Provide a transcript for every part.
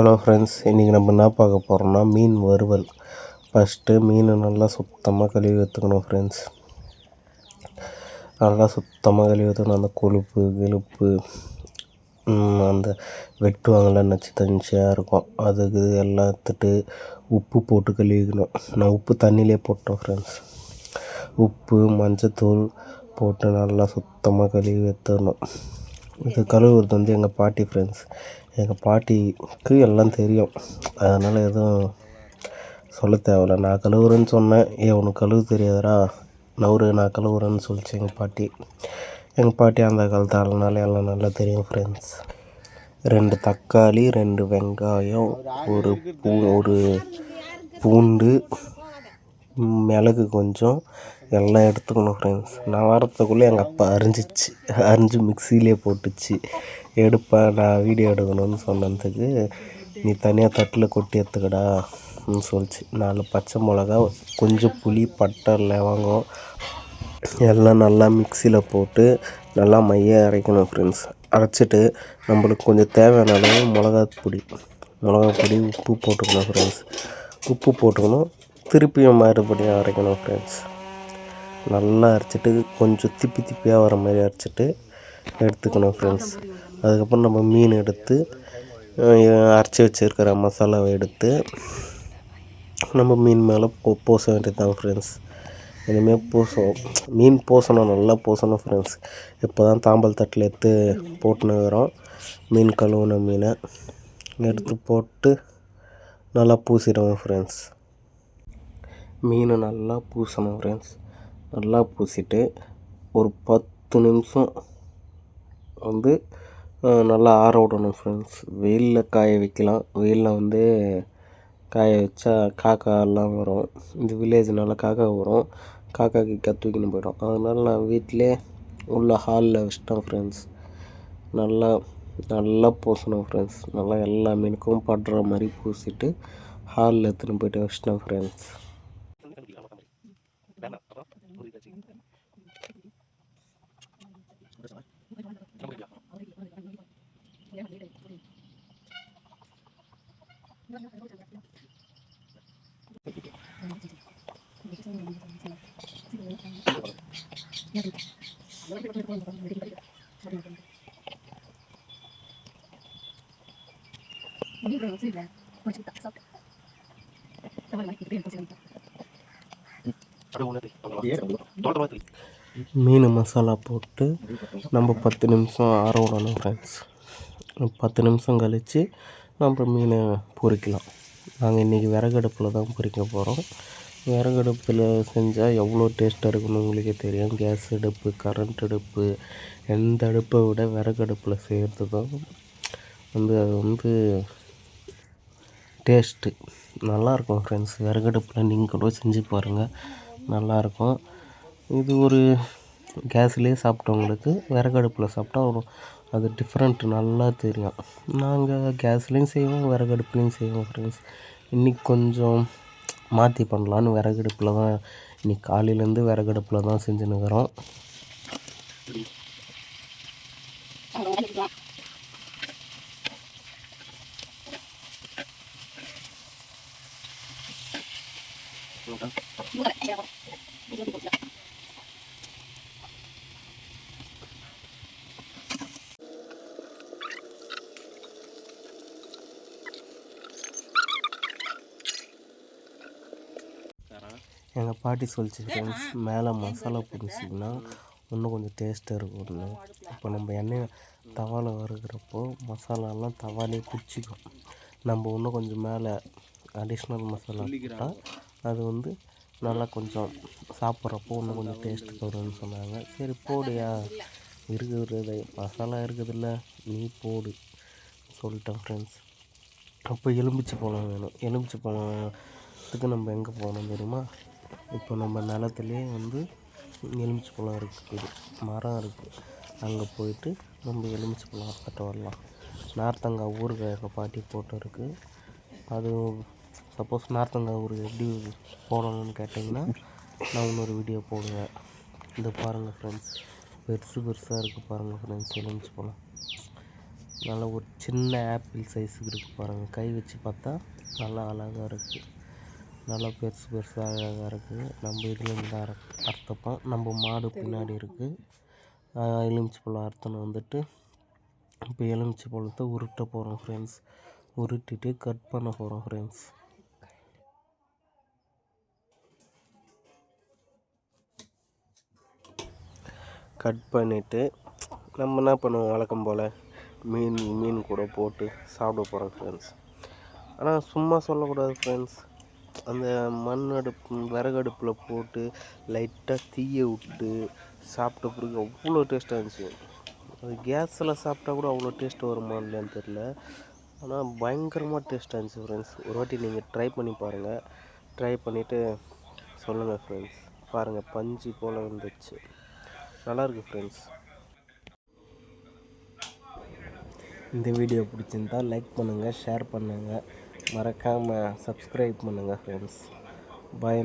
Hello friends, இன்றைக்கி நம்ம என்ன பார்க்க போகிறோம்னா மீன் வறுவல். ஃபஸ்ட்டு மீனை நல்லா சுத்தமாக கழுவி எடுத்துக்கணும் ஃப்ரெண்ட்ஸ். நல்லா சுத்தமாக கழுவி எடுத்துக்கணும். அந்த கொழுப்பு கிழுப்பு அந்த வெட்டுவாங்கள்ல நச்சு தனிச்சியாக இருக்கும், அதுக்கு எல்லாம் எடுத்துட்டு உப்பு போட்டு கழுவிக்கணும். நான் உப்பு தண்ணியிலே போட்டேன் ஃப்ரெண்ட்ஸ். உப்பு மஞ்சத்தூள் போட்டு நல்லா சுத்தமாக கழுவி எடுத்துக்கணும். இது கழுவுறது வந்து எங்கள் பாட்டி ஃப்ரெண்ட்ஸ். எங்கள் பாட்டிக்கு எல்லாம் தெரியும், அதனால் எதுவும் சொல்ல தேவையில்ல. நான் கழுவுறேன்னு சொன்னேன், உனக்கு கழுவு தெரியாதரா நவுறு, நான் கழுவுறேன்னு சொல்லிச்சு எங்கள் பாட்டி. எங்கள் பாட்டி அந்த காலத்து ஆளுனால எல்லாம் நல்லா தெரியும் ஃப்ரெண்ட்ஸ். 2 தக்காளி, 2 வெங்காயம், ஒரு பூண்டு, மிளகு கொஞ்சம் எல்லாம் எடுத்துக்கணும் ஃப்ரெண்ட்ஸ். நான் வரத்துக்குள்ளே எங்கள் அப்பா அரிஞ்சு மிக்சியிலே போட்டுச்சு. எடுப்பேன், நான் வீடியோ எடுக்கணும்னு சொன்னதுக்கு நீ தனியாக தட்டில் கொட்டி எடுத்துக்கடான்னு சொல்லிச்சு. 4 பச்சை மிளகா, கொஞ்சம் புளி, பட்டை, லவங்கம் எல்லாம் நல்லா மிக்சியில் போட்டு நல்லா மையாக அரைக்கணும் ஃப்ரெண்ட்ஸ். அரைச்சிட்டு நம்மளுக்கு கொஞ்சம் தேவையான அளவு மிளகா பொடி, உப்பு போட்டுக்கணும் ஃப்ரெண்ட்ஸ். உப்பு போட்டுக்கணும், திருப்பியும் மறுபடியும் அரைக்கணும் ஃப்ரெண்ட்ஸ். நல்லா அரைச்சிட்டு கொஞ்சம் திப்பியாக வர மாதிரி அரைச்சிட்டு எடுத்துக்கணும் ஃப்ரெண்ட்ஸ். அதுக்கப்புறம் நம்ம மீன் எடுத்து அரைச்சி வச்சுருக்கிற மசாலாவை எடுத்து நம்ம மீன் மேலே பூச வேண்டியது தான் ஃப்ரெண்ட்ஸ். இனிமேல் மீன் பூசணும், நல்லா பூசணும் ஃப்ரெண்ட்ஸ். இப்போ தான் தாம்பல் தட்டில் எடுத்து போட்டுனுக்கிறோம். மீன் கழுவுன மீனை எடுத்து போட்டு நல்லா பூசிடுவோம் ஃப்ரெண்ட்ஸ். மீனை நல்லா பூசணும் ஃப்ரெண்ட்ஸ். நல்லா பூசிட்டு ஒரு 10 நிமிஷம் வந்து நல்லா ஆற விடணும் ஃப்ரெண்ட்ஸ். வெயிலில் காய வைக்கலாம். வெயிலில் காய வச்சா காக்கா எல்லாம் வரும். இந்த வில்லேஜ்னால காக்கா வரும், காக்காக்கு தூக்கின்னு போயிடும். அதனால் நான் வீட்டிலே உள்ள ஹாலில் வச்சிட்டேன் ஃப்ரெண்ட்ஸ். நல்லா பூசணும் ஃப்ரெண்ட்ஸ். நல்லா எல்லா மீனுக்கும் படுற மாதிரி பூசிட்டு ஹாலில் எடுத்துன்னு போய்ட்டு வச்சிட்டேன் ஃப்ரெண்ட்ஸ். மீன் மசாலா போட்டு நம்ம 10 நிமிஷம் ஆற விடணும் ஃப்ரெண்ட்ஸ். 10 நிமிஷம் கழித்து நம்ம மீனை பொரிக்கலாம். நாங்கள் இன்றைக்கி விறகடுப்பில் தான் பொரிக்க போகிறோம். விறகடுப்பில் செஞ்சால் எவ்வளோ டேஸ்ட்டாக இருக்குன்னு உங்களுக்கே தெரியும். கேஸ் அடுப்பு, கரண்ட் அடுப்பு, எந்த அடுப்பை விட விறகடுப்பில் செய்கிறது தான் அது டேஸ்ட்டு நல்லாயிருக்கும் ஃப்ரெண்ட்ஸ். விறகடுப்பில் நீங்கள் கூட செஞ்சு பாருங்கள், நல்லாயிருக்கும். இது ஒரு கேஸ்லேயே சாப்பிட்டவங்களுக்கு விறகடுப்பில் சாப்பிட்டா அது டிஃப்ரெண்ட் நல்லா தெரியும். நாங்கள் கேஸ்லேயும் செய்வோம், விறகடுப்புலேயும் செய்வோம் ஃப்ரெண்ட்ஸ். இன்றைக்கி கொஞ்சம் மாற்றி பண்ணலான்னு விறகடுப்பில் தான், இன்றைக்கி காலையிலேருந்து விறகடுப்பில் தான் செஞ்சுன்னுக்கிறோம். எங்கள் பாட்டி சொல்லிச்சு ஃப்ரெண்ட்ஸ், மேலே மசாலா பிடிச்சிங்கன்னா இன்னும் கொஞ்சம் டேஸ்ட்டாக இருக்கும்னு. இப்போ நம்ம எண்ணெய் தவாவில் வறுக்கிறப்போ மசாலாலாம் தவாலே பிடிச்சிக்கும். நம்ம இன்னும் கொஞ்சம் மேலே அடிஷ்னல் மசாலா போட்டால் அது நல்லா கொஞ்சம் சாப்பிட்றப்போ இன்னும் கொஞ்சம் டேஸ்ட்டு வரும்னு சொன்னாங்க. சரி போடுயா, இருக்கிறது மசாலா இருக்குதுல்ல, நீ போடு சொல்லிட்டேன் ஃப்ரெண்ட்ஸ். அப்போ எலுமிச்சை பழம் வேணும். எலுமிச்சை பழத்துக்கு நம்ம எங்கே போகணும் தெரியுமா? இப்போ நம்ம நிலத்துலேயே எலுமிச்சை பழம் இருக்குது, மரம் இருக்குது. அங்கே போயிட்டு நம்ம எலுமிச்சை பழம் அறுத்துட்டு வரலாம். நார்த்தங்காய் ஊறுகாய் எங்கள் பாட்டி போட்டு இருக்குது. அது சப்போஸ் நார்த்தங்காய் ஊறுகாய் எப்படி போடணும்னு கேட்டிங்கன்னா நான் இன்னொரு வீடியோ போடுவேன். இதை பாருங்கள் ஃப்ரெண்ட்ஸ், பெருசாக இருக்குது பாருங்கள் ஃப்ரெண்ட்ஸ் எலுமிச்சை பழம். நல்லா ஒரு சின்ன ஆப்பிள் சைஸுக்கு இருக்குது பாருங்கள். கை வச்சு பார்த்தா நல்லா அழகாக இருக்குது. நல்லா பெருசு பெருசாக அழகாக இருக்குது. நம்ம இதில் இருந்து அறுத்தப்போம். நம்ம மாடு பின்னாடி இருக்குது. எலுமிச்சை பழம் அறுத்தணும் வந்துட்டு. இப்போ எலுமிச்சை பழத்தை உருட்ட போகிறோம் ஃப்ரெண்ட்ஸ். உருட்டிட்டு கட் பண்ண போகிறோம் ஃப்ரெண்ட்ஸ். கட் பண்ணிவிட்டு நம்ம என்ன பண்ணுவோம், வழக்கம் போல் மீன் கூட போட்டு சாப்பிட போகிறோம் ஃப்ரெண்ட்ஸ். ஆனால் சும்மா சொல்லக்கூடாது ஃப்ரெண்ட்ஸ். அந்த விறகு அடுப்பில் போட்டு லைட்டாக தீயை விட்டு சாப்பிட்ட பிறகு அவ்வளோ டேஸ்ட்டாக இருந்துச்சு. அது கேஸில் சாப்பிட்டா கூட அவ்வளோ டேஸ்ட் வருமா இல்லையான்னு தெரில. ஆனால் பயங்கரமாக டேஸ்ட்டாக இருந்துச்சு ஃப்ரெண்ட்ஸ். ஒரு வாட்டி நீங்கள் ட்ரை பண்ணி பாருங்கள். ட்ரை பண்ணிவிட்டு சொல்லுங்கள் ஃப்ரெண்ட்ஸ். பாருங்கள், பஞ்சு போல் இருந்துச்சு. நல்லாயிருக்கு ஃப்ரெண்ட்ஸ். இந்த வீடியோ பிடிச்சிருந்தால் லைக் பண்ணுங்கள், ஷேர் பண்ணுங்கள், மறக்காமல் சப்ஸ்கிரைப் பண்ணுங்கள் ஃப்ரெண்ட்ஸ். பாய்.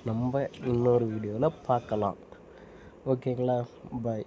நம்ம இன்னொரு வீடியோவில் பார்க்கலாம். ஓகேங்களா? பாய்.